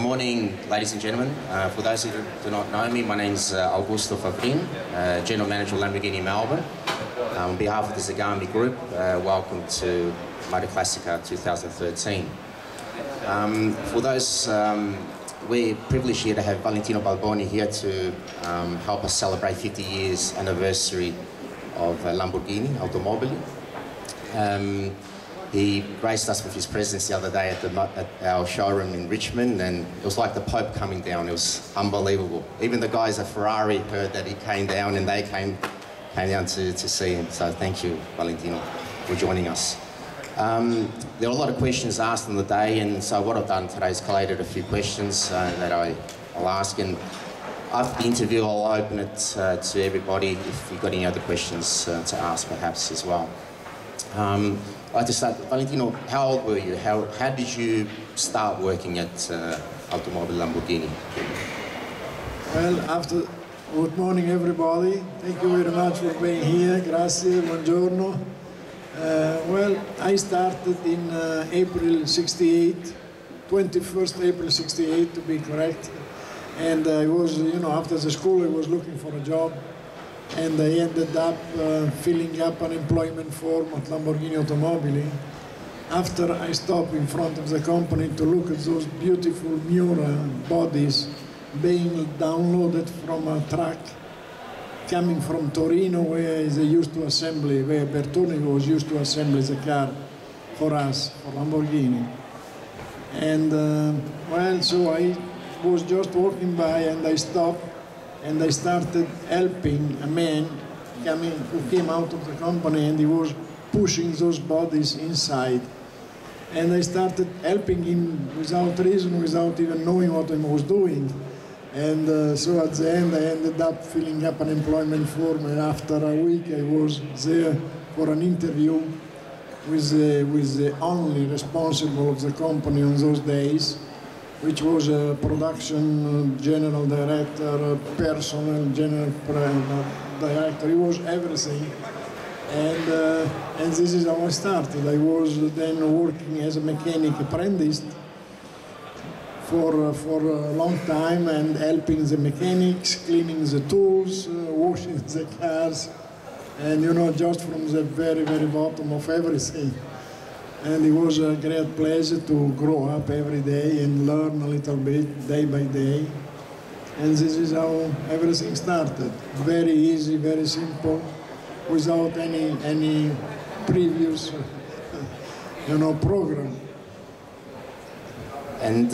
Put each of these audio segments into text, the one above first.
morning, ladies and gentlemen. For those who do not know me, my name is Augusto Favrin, General Manager of Lamborghini Melbourne. On behalf of the Zagami Group, welcome to Motorclassica 2013. For those, we're privileged here to have Valentino Balboni here to help us celebrate 50 years anniversary of Lamborghini Automobili. He graced us with his presence the other day at our showroom in Richmond, and it was like the Pope coming down. It was unbelievable. Even the guys at Ferrari heard that he came down, and they came down to see him. So thank you, Valentino, for joining us. There were a lot of questions asked on the day, and so what I've done today is collated a few questions that I'll ask, and after the interview I'll open it to everybody if you've got any other questions to ask perhaps as well. I'd like to start, Valentino, how old were you? How did you start working at Automobili Lamborghini? Well, good morning everybody. Thank you very much for being here. Grazie, buongiorno. Well, I started in April 68, 21st April 68 to be correct. And I was, after the school I was looking for a job. And I ended up filling up an employment form at Lamborghini Automobili. After I stopped in front of the company to look at those beautiful Miura bodies being downloaded from a truck coming from Torino, where they used to assemble, where Bertone was used to assemble the car for us, for Lamborghini. And well, so I was just walking by and I stopped. And I started helping a man who came out of the company, and he was pushing those bodies inside. And I started helping him without reason, without even knowing what I was doing. And so at the end I ended up filling up an employment form, and after a week I was there for an interview with the only responsible of the company on those days, which was a production general director, personnel general director. He was everything. And this is how I started. I was then working as a mechanic apprentice for a long time, and helping the mechanics, cleaning the tools, washing the cars, and just from the very, very bottom of everything. And it was a great pleasure to grow up every day and learn a little bit day by day. And this is how everything started. Very easy, very simple, without any previous, program. And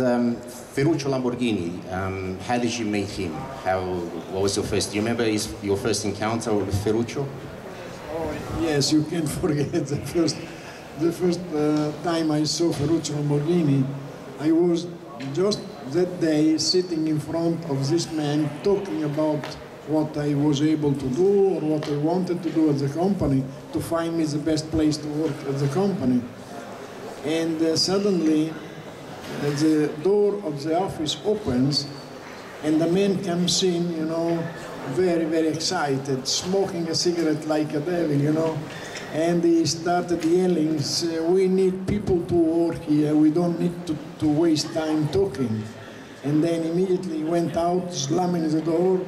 Ferruccio Lamborghini, how did you meet him? What was your first? Do you remember your first encounter with Ferruccio? Oh, yes, you can't forget the first time I saw Ferruccio Lamborghini. I was just that day sitting in front of this man talking about what I was able to do or what I wanted to do at the company to find me the best place to work at the company. And suddenly the door of the office opens and the man comes in, very, very excited, smoking a cigarette like a devil, And he started yelling, "We need people to work here, we don't need to waste time talking." And then immediately he went out, slamming the door,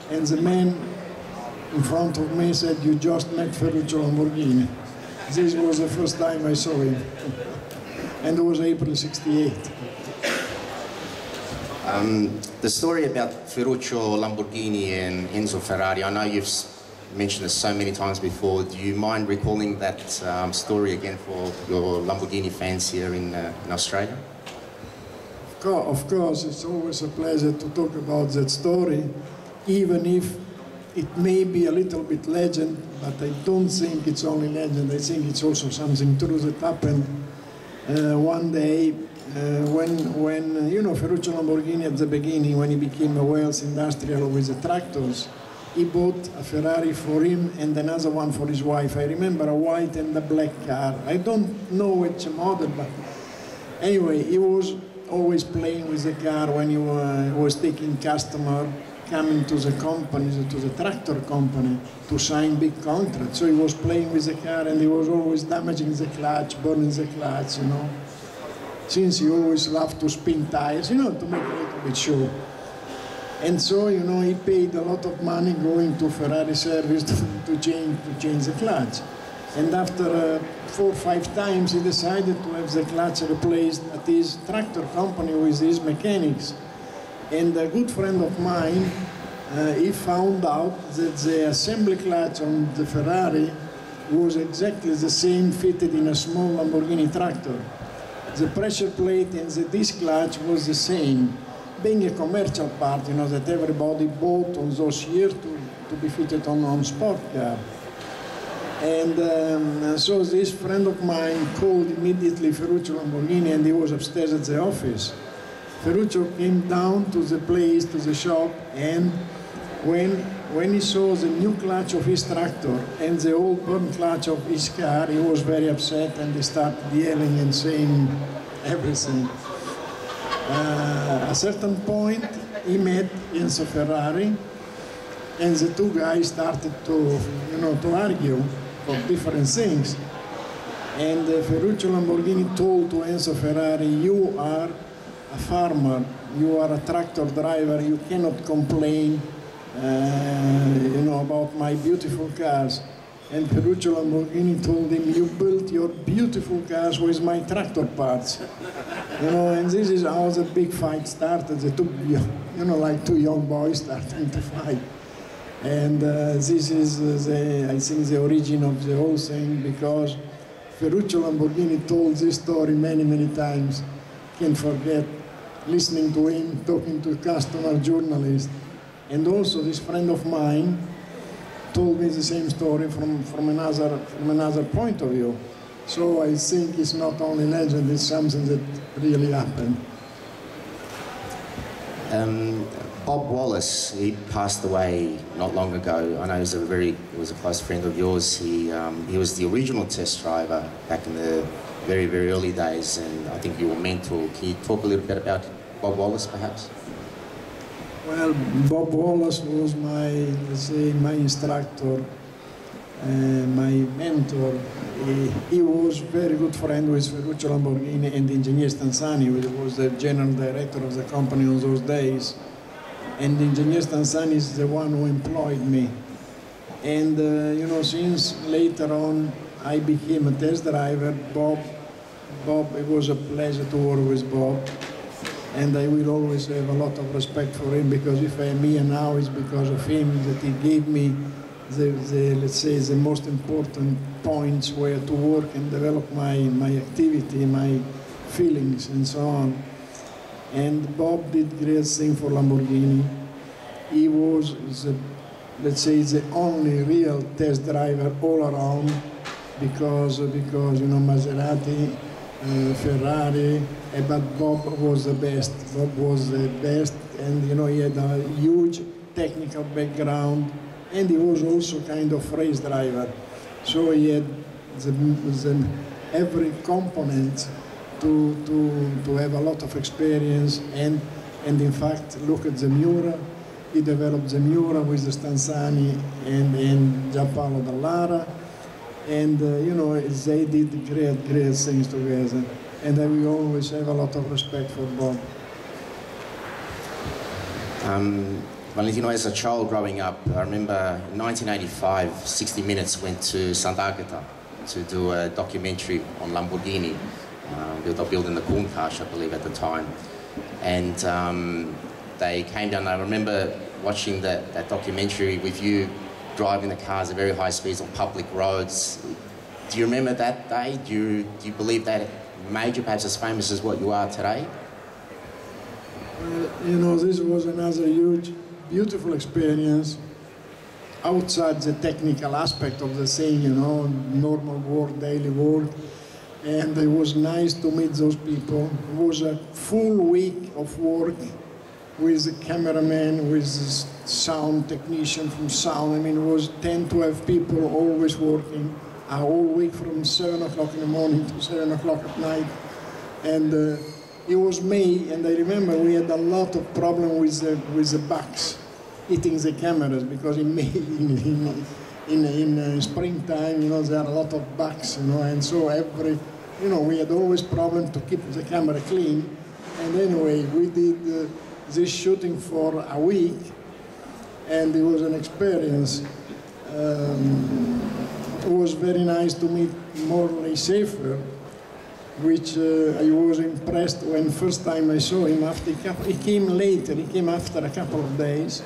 and the man in front of me said, "You just met Ferruccio Lamborghini." This was the first time I saw him. And it was April 68. The story about Ferruccio Lamborghini and Enzo Ferrari, I know you've mentioned this so many times before. Do you mind recalling that story again for your Lamborghini fans here in Australia? Of course, it's always a pleasure to talk about that story, even if it may be a little bit legend, but I don't think it's only legend. I think it's also something true that happened one day when Ferruccio Lamborghini at the beginning, when he became a wealthy industrial with the tractors, he bought a Ferrari for him and another one for his wife. I remember a white and a black car. I don't know which model, but anyway, he was always playing with the car when he was taking customer coming to the company, to the tractor company, to sign big contracts. So he was playing with the car and he was always damaging the clutch, burning the clutch, since he always loved to spin tires, to make a little bit show. And so, he paid a lot of money going to Ferrari service to change the clutch. And after 4 or 5 times, he decided to have the clutch replaced at his tractor company with his mechanics. And a good friend of mine, he found out that the assembly clutch on the Ferrari was exactly the same fitted in a small Lamborghini tractor. The pressure plate and the disc clutch was the same, being a commercial part, that everybody bought on those years to be fitted on sport car. And so this friend of mine called immediately Ferruccio Lamborghini, and he was upstairs at the office. Ferruccio came down to the place, to the shop, and when he saw the new clutch of his tractor and the old burnt clutch of his car, he was very upset, and he started yelling and saying everything. At a certain point, he met Enzo Ferrari, and the two guys started to argue for different things. And Ferruccio Lamborghini told to Enzo Ferrari, "You are a farmer, you are a tractor driver, you cannot complain about my beautiful cars." And Ferruccio Lamborghini told him, "You built your beautiful cars with my tractor parts." And this is how the big fight started. The two, like two young boys starting to fight. And this is, I think, the origin of the whole thing, because Ferruccio Lamborghini told this story many, many times. Can't forget listening to him, talking to customer journalists. And also this friend of mine told me the same story from another point of view. So I think it's not only legend, it's something that really happened. Bob Wallace, he passed away not long ago. I know he was a close friend of yours. He was the original test driver back in the very, very early days, and I think you were mentor. Can you talk a little bit about Bob Wallace, perhaps? Well, Bob Wallace was my instructor, my mentor. He was very good friend with Ferruccio Lamborghini and Engineer Stanzani, who was the general director of the company in those days. And Engineer Stanzani is the one who employed me. And, since later on I became a test driver, Bob, it was a pleasure to work with Bob. And I will always have a lot of respect for him, because if I am here now, it's because of him, that he gave me let's say, the most important points where to work and develop my activity, my feelings, and so on. And Bob did great thing for Lamborghini. He was, let's say, the only real test driver all around, because Maserati, Ferrari, but Bob was the best. Bob was the best, and he had a huge technical background, and he was also kind of race driver. So he had every component to have a lot of experience, and in fact, look at the Miura. He developed the Miura with the Stanzani and Giampaolo Dallara, and they did great things together. And I will always have a lot of respect for Bob. Valentino, as a child growing up, I remember in 1985, 60 Minutes went to Sant'Agata to do a documentary on Lamborghini. They were building the Countach, I believe, at the time. And they came down. I remember watching that documentary with you driving the cars at very high speeds on public roads. Do you remember that day? Do you believe that made you perhaps as famous as what you are today? This was another huge, beautiful experience outside the technical aspect of the thing, normal work, daily work. And it was nice to meet those people. It was a full week of work with the cameraman, with the sound technician from sound. I mean, it was 10, 12 people always working a whole week from 7 o'clock in the morning to 7 o'clock at night. And it was May, and I remember we had a lot of problem with the bugs eating the cameras, because in May, in springtime, there are a lot of bugs, and so you know, we had always problem to keep the camera clean. And anyway, we did this shooting for a week, and it was an experience. It was very nice to meet Morley Safer, which I was impressed when first time I saw him. He came later, he came after a couple of days.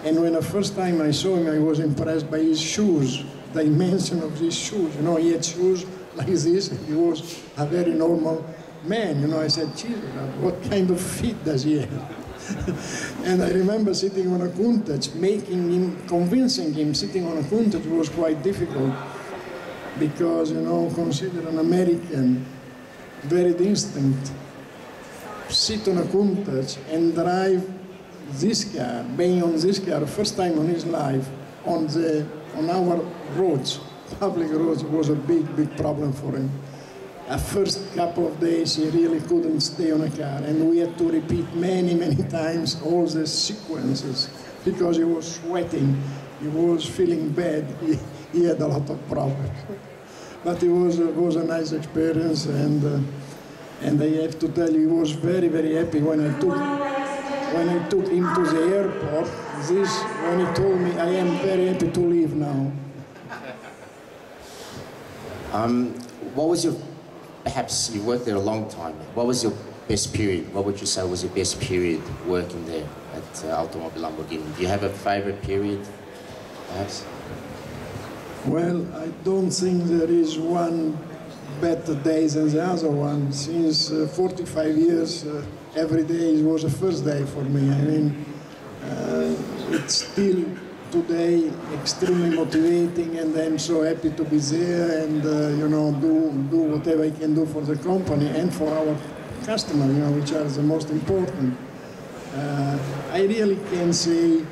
And when the first time I saw him, I was impressed by his shoes, the dimension of his shoes. You know, he had shoes like this. He was a very normal man. You know, I said, Jesus, what kind of feet does he have? And I remember sitting on a Countach, convincing him sitting on a Countach was quite difficult because, you know, consider an American, very distinct, sit on a Countach and drive this car, being on this car, first time in his life, on our roads, public roads, was a big problem for him. At first couple of days, he really couldn't stay on a car, and we had to repeat many times all the sequences because he was sweating, he was feeling bad, he had a lot of problems. But it was a nice experience, and I have to tell you, he was very happy when I took him to the airport. When he told me, I am very happy to leave now. What was your, perhaps you worked there a long time, what was your best period? What would you say was your best period working there at Automobile Lamborghini? Do you have a favorite period, perhaps? Well, I don't think there is one better day than the other one. Since 45 years, every day was a first day for me. I mean, it's still today extremely motivating, and I'm so happy to be there and you know, do whatever I can do for the company and for our customers, you know, which are the most important. I really can say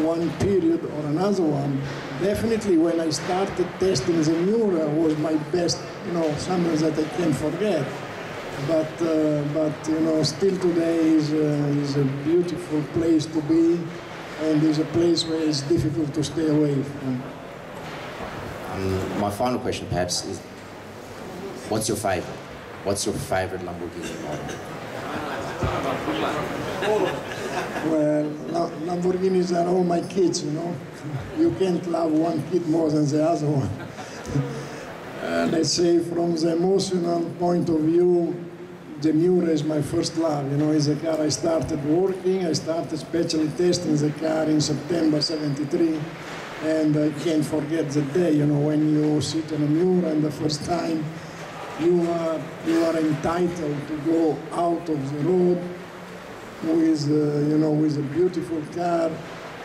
one period or another one. Definitely when I started testing the Miura was my best, you know, something that I can't forget. But you know, still today is a beautiful place to be, and is a place where it's difficult to stay away from. My final question perhaps is, what's your favorite? What's your favorite Lamborghini model? Well, Lamborghinis are all my kids, you know. You can't love one kid more than the other one. Let's say from the emotional point of view, the Miura is my first love. You know, it's a car I started working. I started specially testing the car in September '73, and I can't forget the day. You know, when you sit on a Miura and the first time you are entitled to go out of the road with you know, with a beautiful car.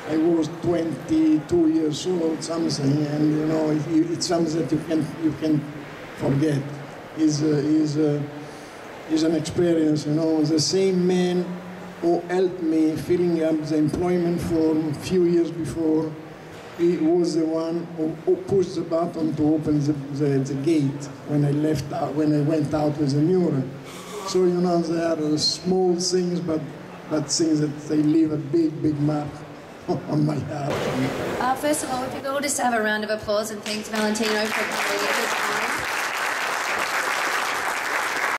I was 22 years old, something, and you know, it's something that you can forget. Is an experience, you know. The same man who helped me filling up the employment form a few years before, he was the one who pushed the button to open the gate when I went out with the Miura. So, you know, there are small things, but things that they leave a big mark on my heart. First of all, if you could all just have a round of applause and thanks Valentino for coming with us.